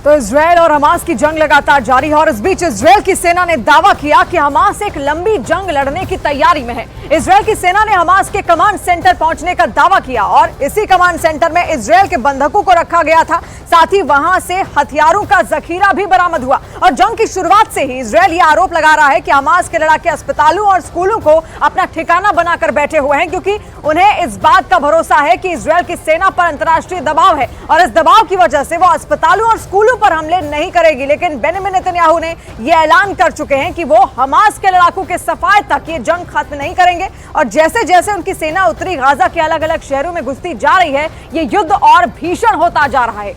तो इजरायल और हमास की जंग लगातार जारी है और इस बीच इजरायल की सेना ने दावा किया कि हमास एक लंबी जंग लड़ने की तैयारी में है। इजरायल की सेना ने हमास के कमांड सेंटर पहुंचने का दावा किया और इसी कमांड सेंटर में इजरायल के बंधकों को रखा गया था। साथ ही वहां से हथियारों का जखीरा भी बरामद हुआ और जंग की शुरुआत से ही इजरायल यह आरोप लगा रहा है कि हमास के लड़ाके अस्पतालों और स्कूलों को अपना ठिकाना बनाकर बैठे हुए हैं, क्योंकि उन्हें इस बात का भरोसा है कि इजरायल की सेना पर अंतर्राष्ट्रीय दबाव है और इस दबाव की वजह से वो अस्पतालों और स्कूलों पर हमले नहीं करेगी। लेकिन बेंजामिन नेतन्याहू ने यह ऐलान कर चुके हैं कि वो हमास के लड़ाकों के सफाए तक ये जंग खत्म नहीं करेंगे और जैसे जैसे उनकी सेना उत्तरी गाजा के अलग अलग शहरों में घुसती जा रही है, ये युद्ध और भीषण होता जा रहा है।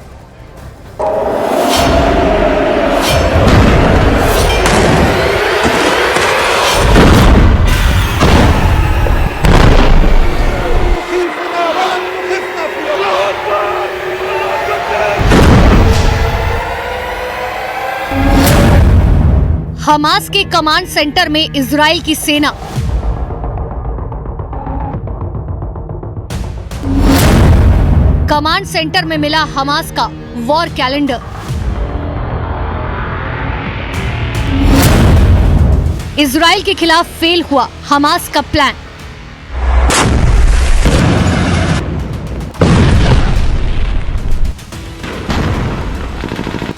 हमास के कमांड सेंटर में इजराइल की सेना। कमांड सेंटर में मिला हमास का वॉर कैलेंडर। इजराइल के खिलाफ फेल हुआ हमास का प्लान।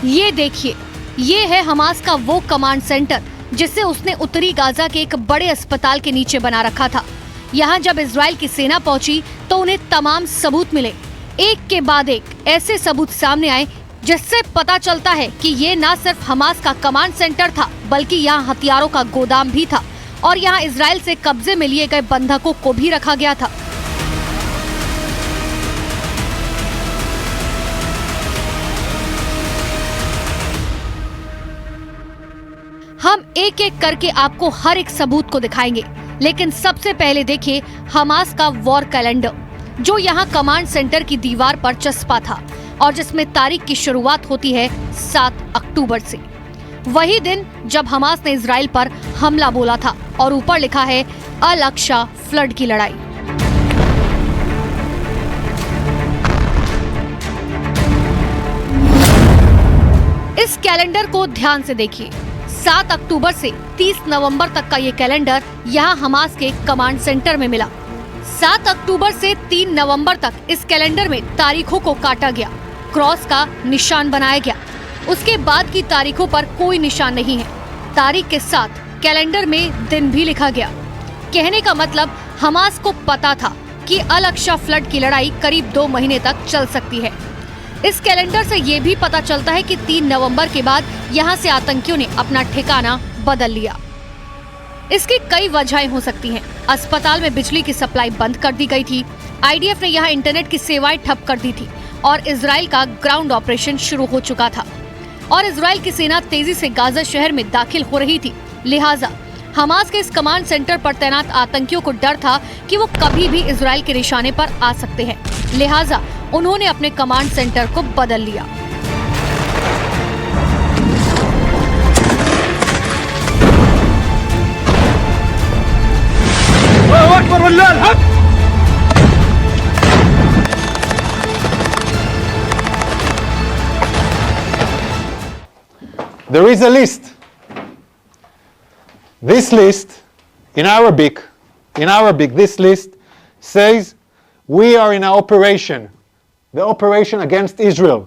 ये देखिए, ये है हमास का वो कमांड सेंटर जिसे उसने उत्तरी गाजा के एक बड़े अस्पताल के नीचे बना रखा था। यहाँ जब इजराइल की सेना पहुंची तो उन्हें तमाम सबूत मिले। एक के बाद एक ऐसे सबूत सामने आए जिससे पता चलता है कि ये न सिर्फ हमास का कमांड सेंटर था, बल्कि यहाँ हथियारों का गोदाम भी था और यहाँ इजराइल से कब्जे में लिए गए बंधकों को भी रखा गया था। हम एक एक करके आपको हर एक सबूत को दिखाएंगे, लेकिन सबसे पहले देखिए हमास का वॉर कैलेंडर, जो यहाँ कमांड सेंटर की दीवार पर चस्पा था और जिसमें तारीख की शुरुआत होती है 7 अक्टूबर से, वही दिन जब हमास ने इजराइल पर हमला बोला था और ऊपर लिखा है अल अक्सा फ्लड की लड़ाई। इस कैलेंडर को ध्यान से देखिए। 7 अक्टूबर से 30 नवंबर तक का ये कैलेंडर यहाँ हमास के कमांड सेंटर में मिला। 7 अक्टूबर से 3 नवंबर तक इस कैलेंडर में तारीखों को काटा गया, क्रॉस का निशान बनाया गया। उसके बाद की तारीखों पर कोई निशान नहीं है। तारीख के साथ कैलेंडर में दिन भी लिखा गया। कहने का मतलब हमास को पता था कि अल अक्सा फ्लड की लड़ाई करीब 2 महीने तक चल सकती है। इस कैलेंडर से ये भी पता चलता है कि 3 नवंबर के बाद यहाँ से आतंकियों ने अपना ठिकाना बदल लिया। इसकी कई वजहें हो सकती हैं। अस्पताल में बिजली की सप्लाई बंद कर दी गई थी, आईडीएफ ने यहाँ इंटरनेट की सेवाएं ठप कर दी थी और इजराइल का ग्राउंड ऑपरेशन शुरू हो चुका था और इजराइल की सेना तेजी से गाजा शहर में दाखिल हो रही थी। लिहाजा हमास के इस कमांड सेंटर पर तैनात आतंकियों को डर था कि वो कभी भी इजराइल के निशाने पर आ सकते हैं। लिहाजा उन्होंने अपने कमांड सेंटर को बदल लिया। There is a list. This list, in Arabic, this list says we are in an operation, the operation against Israel.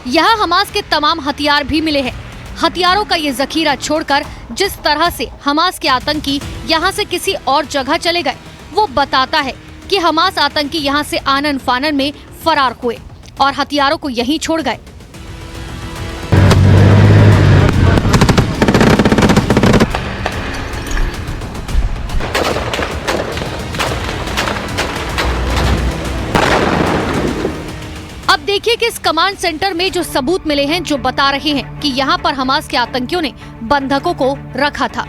यहाँ हमास के तमाम हथियार भी मिले हैं। हथियारों का ये जखीरा छोड़कर जिस तरह से हमास के आतंकी यहाँ से किसी और जगह चले गए, वो बताता है कि हमास आतंकी यहाँ से आनन फानन में फरार हुए और हथियारों को यहीं छोड़ गए। अब देखिए कि इस कमांड सेंटर में जो सबूत मिले हैं, जो बता रहे हैं कि यहाँ पर हमास के आतंकियों ने बंधकों को रखा था।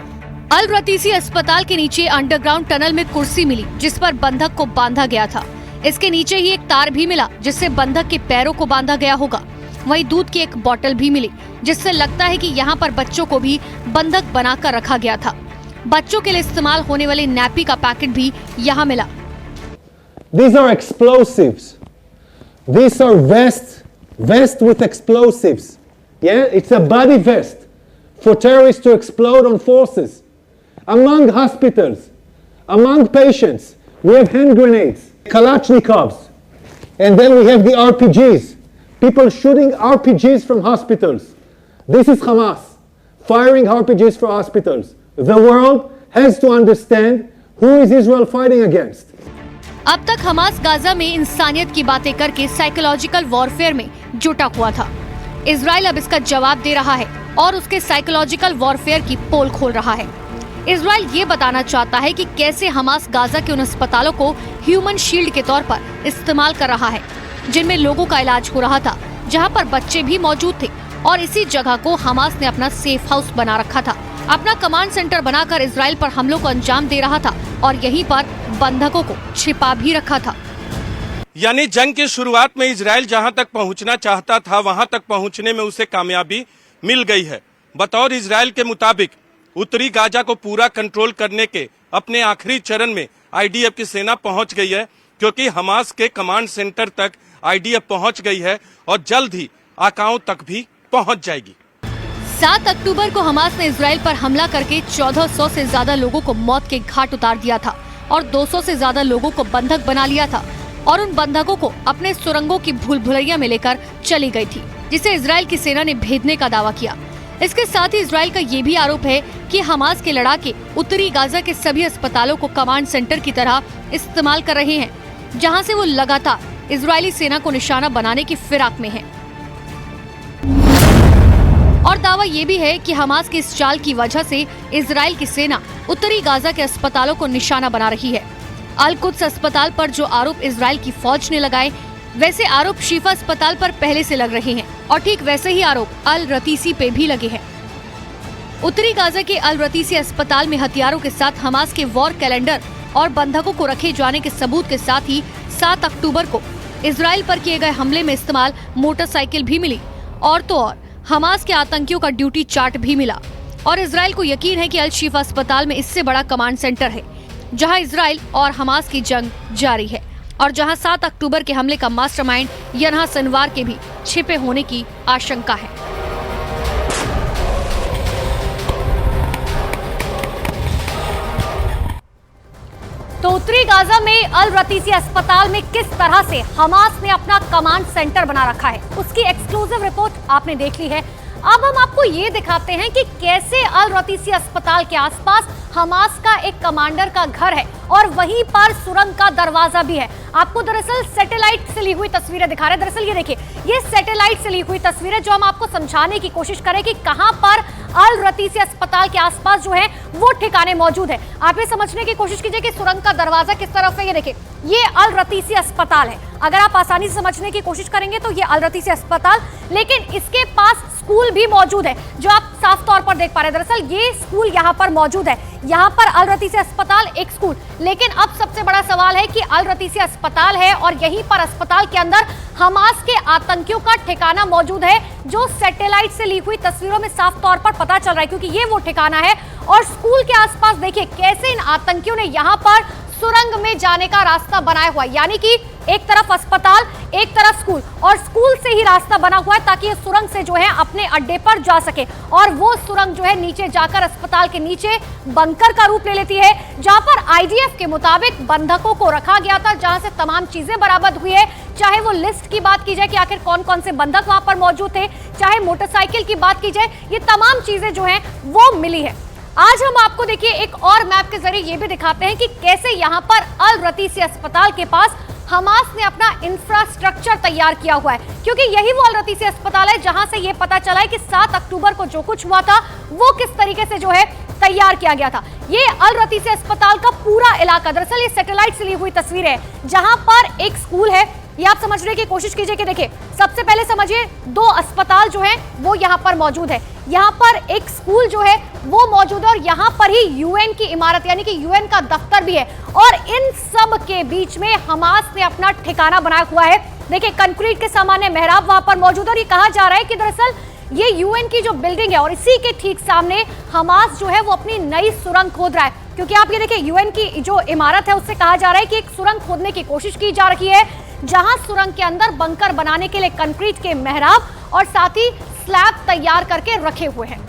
अल रतीसी अस्पताल के नीचे अंडरग्राउंड टनल में कुर्सी मिली जिस पर बंधक को बांधा गया था। इसके नीचे ही एक तार भी मिला जिससे बंधक के पैरों को बांधा गया होगा। वहीं दूध की एक बोतल भी मिली जिससे लगता है कि यहाँ पर बच्चों को भी बंधक बनाकर रखा गया था। बच्चों के लिए इस्तेमाल होने वाले नैपी का पैकेट भी यहाँ मिला। These are explosives. These are vests with explosives. Yeah, it's a body vest for terrorists to explode on forces. Among hospitals, among patients, we have hand grenades, Kalashnikovs, and then we have the RPGs. People shooting RPGs from hospitals. This is Hamas, firing RPGs for hospitals. The world has to understand who is Israel fighting against. अब तक Hamas Gaza में इंसानियत की बातें करके psychological warfare में जुटा हुआ था। इजराइल अब इसका जवाब दे रहा है और उसके साइकोलॉजिकल वॉरफेयर की पोल खोल रहा है। इजराइल ये बताना चाहता है कि कैसे हमास गाजा के उन अस्पतालों को ह्यूमन शील्ड के तौर पर इस्तेमाल कर रहा है, जिनमें लोगों का इलाज हो रहा था, जहां पर बच्चे भी मौजूद थे, और इसी जगह को हमास ने अपना सेफ हाउस बना रखा था। अपना कमांड सेंटर बनाकर इजराइल पर हमलों को अंजाम दे रहा था और यहीं पर बंधकों को छिपा भी रखा था। यानी जंग की शुरुआत में इजराइल जहां तक पहुंचना चाहता था वहां तक पहुंचने में उसे कामयाबी मिल गई है। बतौर इजराइल के मुताबिक उत्तरी गाजा को पूरा कंट्रोल करने के अपने आखिरी चरण में आईडीएफ की सेना पहुंच गई है, क्योंकि हमास के कमांड सेंटर तक आईडीएफ पहुंच गई है और जल्द ही आकाओं तक भी पहुंच जाएगी। 7 अक्टूबर को हमास ने इजराइल पर हमला करके 1400 से ज्यादा लोगों को मौत के घाट उतार दिया था और 200 से ज्यादा लोगों को बंधक बना लिया था और उन बंधकों को अपने सुरंगों की भूल भुलैया में लेकर चली गई थी, जिसे इजराइल की सेना ने भेदने का दावा किया। इसके साथ ही इजराइल का ये भी आरोप है कि हमास के लड़ाके उत्तरी गाजा के सभी अस्पतालों को कमांड सेंटर की तरह इस्तेमाल कर रहे हैं, जहां से वो लगातार इजरायली सेना को निशाना बनाने की फिराक में है। और दावा ये भी है कि हमास की इस चाल की वजह से इजराइल की सेना उत्तरी गाजा के अस्पतालों को निशाना बना रही है। अल कुद्स अस्पताल पर जो आरोप इजराइल की फौज ने लगाए, वैसे आरोप शिफा अस्पताल पर पहले से लग रहे हैं और ठीक वैसे ही आरोप अल रतीसी पे भी लगे हैं। उत्तरी गाजा के अल रतीसी अस्पताल में हथियारों के साथ हमास के वॉर कैलेंडर और बंधकों को रखे जाने के सबूत के साथ ही 7 अक्टूबर को इजराइल पर किए गए हमले में इस्तेमाल मोटरसाइकिल भी मिली और तो और हमास के आतंकियों का ड्यूटी चार्ट भी मिला। और इजराइल को यकीन है कि अल शिफा अस्पताल में इससे बड़ा कमांड सेंटर है, जहां इजराइल और हमास की जंग जारी है और जहां 7 अक्टूबर के हमले का मास्टरमाइंड यन्हा सिनवार के भी छिपे होने की आशंका है। तो उत्तरी गाजा में अल रतीसी अस्पताल में किस तरह से हमास ने अपना कमांड सेंटर बना रखा है, उसकी एक्सक्लूसिव रिपोर्ट आपने देख ली है। अब हम आपको ये दिखाते हैं कि कैसे अल रतीसी अस्पताल के आसपास हमास का एक कमांडर का घर है और वहीं पर सुरंग का दरवाजा भी है। आपको दरअसल सैटेलाइट से ली हुई तस्वीरें दिखा रहे हैं। दरअसल ये देखिए, ये सैटेलाइट से ली हुई तस्वीरें जो हम आपको समझाने की कोशिश करें कि कहां पर अल रतीसी अस्पताल के आसपास जो है वो ठिकाने मौजूद है। आप ये समझने की कोशिश कीजिए कि सुरंग का दरवाजा किस तरफ है। ये देखिए, ये अल रतीसी अस्पताल है। अगर आप आसानी से समझने की कोशिश करेंगे तो ये अल रतीसी अस्पताल, लेकिन इसके पास स्कूल भी मौजूद है जो आप साफ तौर पर देख पा रहे हैं। दरअसल ये स्कूल यहाँ पर मौजूद है, यहाँ पर अल रतीसी अस्पताल एक स्कूल। लेकिन अब सबसे बड़ा सवाल है कि अल रतीसी अस्पताल है और यहीं पर अस्पताल के अंदर हमास के आतंकियों का ठिकाना मौजूद है, जो सैटेलाइट से ली हुई तस्वीरों में साफ तौर पर पता चल रहा है, क्योंकि ये वो ठिकाना है। और स्कूल के आसपास देखिए कैसे इन आतंकियों ने यहाँ पर सुरंग में जाने का रास्ता बनाया हुआ है, यानी कि एक तरफ अस्पताल एक तरफ स्कूल, और स्कूल से ही रास्ता बना हुआ है ताकि ये सुरंग से जो है अपने अड्डे पर जा सके। और वो सुरंग जो है नीचे जाकर अस्पताल के नीचे बंकर का रूप ले लेती है, जहां पर आईडीएफ के मुताबिक बंधकों को रखा गया था, जहां से तमाम चीजें बरामद हुई है। चाहे वो लिस्ट की बात की जाए कि आखिर कौन कौन से बंधक वहां पर मौजूद थे, चाहे मोटरसाइकिल की बात की जाए, ये तमाम चीजें जो है वो मिली है। आज हम आपको देखिए एक और मैप के जरिए ये भी दिखाते हैं कि कैसे यहाँ पर अल रतीसी अस्पताल के पास हमास ने अपना इंफ्रास्ट्रक्चर तैयार किया हुआ है, क्योंकि यही वो अल रतीसी अस्पताल है जहां से ये पता चला है कि 7 अक्टूबर को जो कुछ हुआ था वो किस तरीके से जो है तैयार किया गया था। ये अल रतीसी अस्पताल का पूरा इलाका, दरअसल ये सैटेलाइट से ली हुई तस्वीर है, जहां पर एक स्कूल है। ये आप समझने की कोशिश कीजिए कि देखिए, सबसे पहले समझिए 2 अस्पताल जो है वो यहाँ पर मौजूद है, यहाँ पर एक स्कूल जो है वो मौजूद है और यहाँ पर ही यूएन की इमारत यानी कि यूएन का दफ्तर भी है। और इन सब के बीच में हमास ने अपना ठिकाना बनाया हुआ है। देखिए, कंक्रीट के सामान्य मेहराब वहां पर मौजूद है और ये कहा जा रहा है कि दरअसल ये यूएन की जो बिल्डिंग है और इसी के ठीक सामने हमास जो है वो अपनी नई सुरंग खोद रहा है, क्योंकि आप ये देखिए यूएन की जो इमारत है उससे कहा जा रहा है कि एक सुरंग खोदने की कोशिश की जा रही है, जहां सुरंग के अंदर बंकर बनाने के लिए कंक्रीट के मेहराब और साथ ही स्लैब तैयार करके रखे हुए हैं।